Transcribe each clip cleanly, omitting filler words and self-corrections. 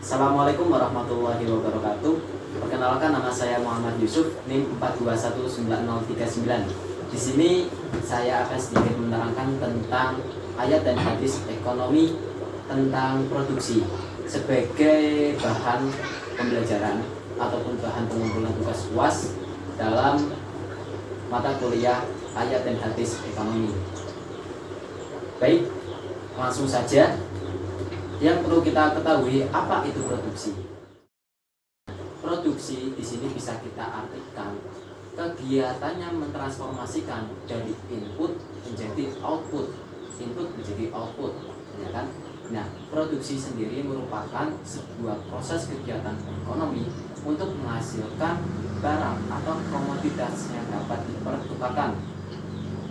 Assalamualaikum warahmatullahi wabarakatuh. Perkenalkan, nama saya Muhammad Yusuf, NIM 4219039. Di sini saya akan sedikit menerangkan tentang ayat dan hadis ekonomi tentang produksi sebagai bahan pembelajaran ataupun bahan pengumpulan tugas UAS dalam mata kuliah ayat dan hadis ekonomi. Baik, langsung saja. Yang perlu kita ketahui, apa itu produksi? Produksi di sini bisa kita artikan kegiatannya mentransformasikan dari input menjadi output, input menjadi output, ya kan? Nah, produksi sendiri merupakan sebuah proses kegiatan ekonomi untuk menghasilkan barang atau komoditas yang dapat dipertukarkan.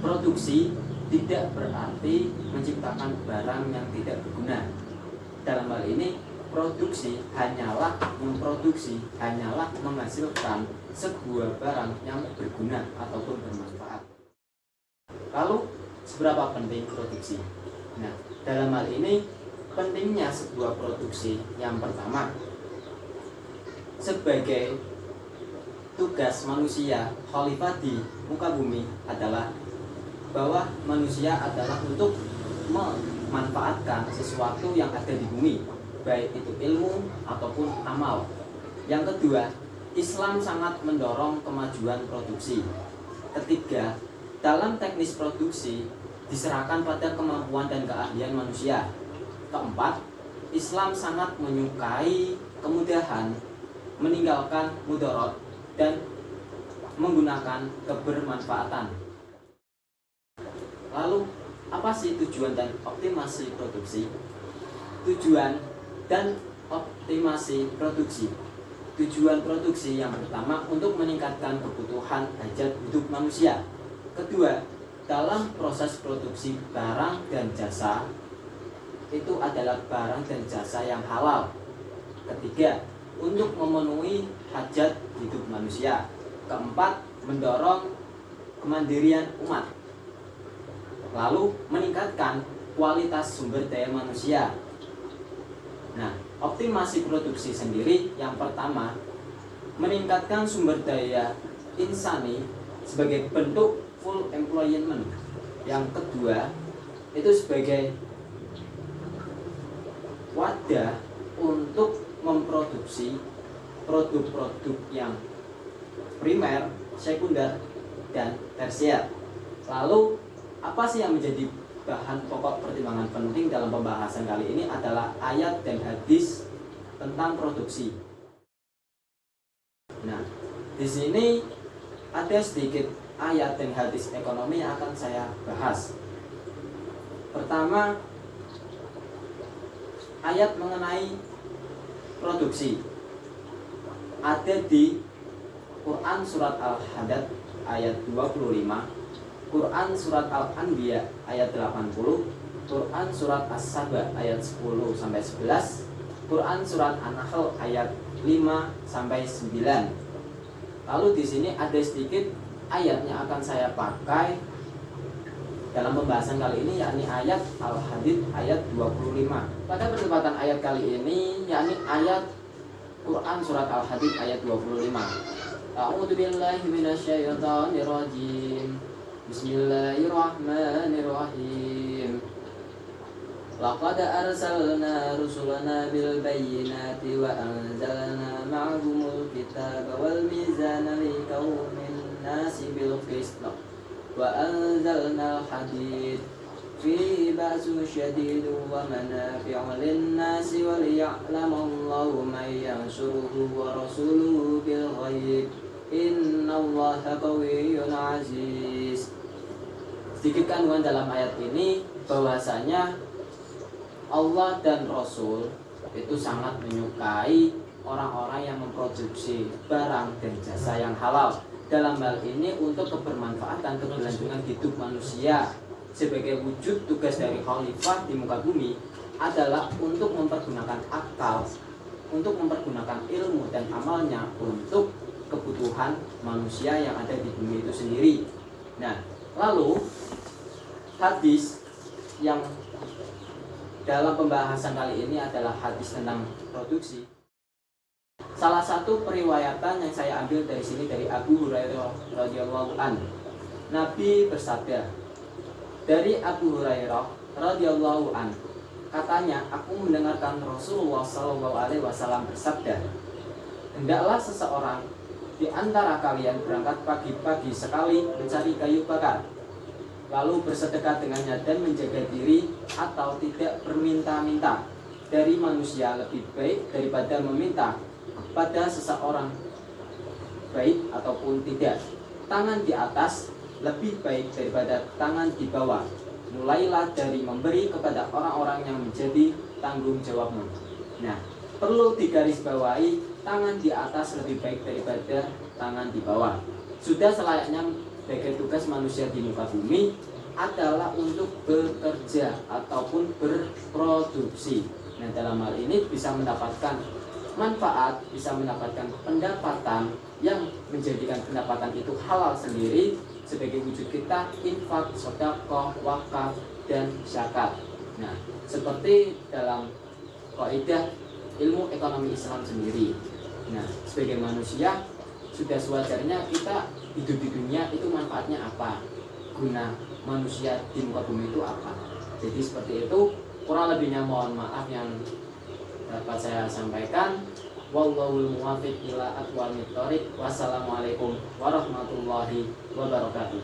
Produksi tidak berarti menciptakan barang yang tidak berguna. Dalam hal ini, produksi hanyalah menghasilkan sebuah barang yang berguna ataupun bermanfaat. Lalu, seberapa penting produksi? Nah, dalam hal ini, pentingnya sebuah produksi yang pertama, sebagai tugas manusia khalifah di muka bumi adalah bahwa manusia adalah untuk memanfaatkan sesuatu yang ada di bumi, baik itu ilmu ataupun amal. Yang kedua, Islam sangat mendorong kemajuan produksi. Ketiga, dalam teknis produksi diserahkan pada kemampuan dan keahlian manusia. Keempat, Islam sangat menyukai kemudahan, meninggalkan mudarat dan menggunakan kebermanfaatan. Lalu, apa sih tujuan dan optimasi produksi? Tujuan dan optimasi produksi. Tujuan produksi yang pertama untuk meningkatkan kebutuhan hajat hidup manusia. Kedua, dalam proses produksi barang dan jasa itu adalah barang dan jasa yang halal. Ketiga, untuk memenuhi hajat hidup manusia. Keempat, mendorong kemandirian umat. Lalu meningkatkan kualitas sumber daya manusia. Nah, optimasi produksi sendiri yang pertama meningkatkan sumber daya insani sebagai bentuk full employment. Yang kedua itu sebagai wadah untuk memproduksi produk-produk yang primer, sekunder, dan tersier. Lalu apa sih yang menjadi bahan pokok pertimbangan penting dalam pembahasan kali ini adalah ayat dan hadis tentang produksi. Nah, di sini ada sedikit ayat dan hadis ekonomi yang akan saya bahas. Pertama, ayat mengenai produksi ada di Quran surat Al-Hadid ayat 25, Quran surat Al-Anbiya ayat 80, Quran surat As-Saba ayat 10-11, Quran surat An-Nahl ayat 5-9. Lalu di sini ada sedikit ayat yang akan saya pakai dalam pembahasan kali ini, yakni ayat Al-Hadid ayat 25. Pada kesempatan ayat kali ini yakni ayat Quran surat Al-Hadid ayat 25. A'udzu billahi minasyaitonir rajim. Bismillahirrahmanirrahim. Laqad arsalna rusulana bil bayyinati wa anzalna ma'ahumul kitaba wal mizana liqaumin nasi bil qist. Wa anzalna al-hadid fihi ba'sun syadidun wa manafi'u lin-nasi wa liya'lamallahu man yansuruhu wa rasuluhu bil ghaib. Innallaha qawiyyun aziz. Sedikit kandungan dalam ayat ini bahwasanya Allah dan Rasul itu sangat menyukai orang-orang yang memproduksi barang dan jasa yang halal. Dalam hal ini untuk kebermanfaatan keberlangsungan hidup manusia. Sebagai wujud tugas dari khalifah di muka bumi adalah untuk mempergunakan akal, untuk mempergunakan ilmu dan amalnya untuk kebutuhan manusia yang ada di bumi itu sendiri. Nah, lalu hadis yang dalam pembahasan kali ini adalah hadis tentang produksi. Salah satu periwayatan yang saya ambil dari sini dari Abu Hurairah radhiyallahu anhu. Nabi bersabda, dari Abu Hurairah radhiyallahu anhu, katanya, aku mendengarkan Rasulullah SAW bersabda, hendaklah seseorang di antara kalian berangkat pagi-pagi sekali mencari kayu bakar, lalu bersedekah dengannya dan menjaga diri atau tidak berminta-minta dari manusia lebih baik daripada meminta pada seseorang baik ataupun tidak. Tangan di atas lebih baik daripada tangan di bawah. Mulailah dari memberi kepada orang-orang yang menjadi tanggung jawabmu. Nah, perlu digarisbawahi, tangan di atas lebih baik daripada tangan di bawah. Sudah selayaknya sebagai tugas manusia di muka bumi adalah untuk bekerja ataupun berproduksi. Nah, dalam hal ini bisa mendapatkan manfaat, bisa mendapatkan pendapatan yang menjadikan pendapatan itu halal sendiri sebagai wujud kita infak, sedekah, wakaf, dan zakat. Nah, seperti dalam kaidah ilmu ekonomi Islam sendiri. Nah, sebagai manusia sudah sewajarnya kita hidup di dunia itu manfaatnya apa? Guna manusia di muka bumi itu apa? Jadi seperti itu, kurang lebihnya mohon maaf yang dapat saya sampaikan. Wallahul muwaffiq ila aqwamit thoriq. Wassalamualaikum warahmatullahi wabarakatuh.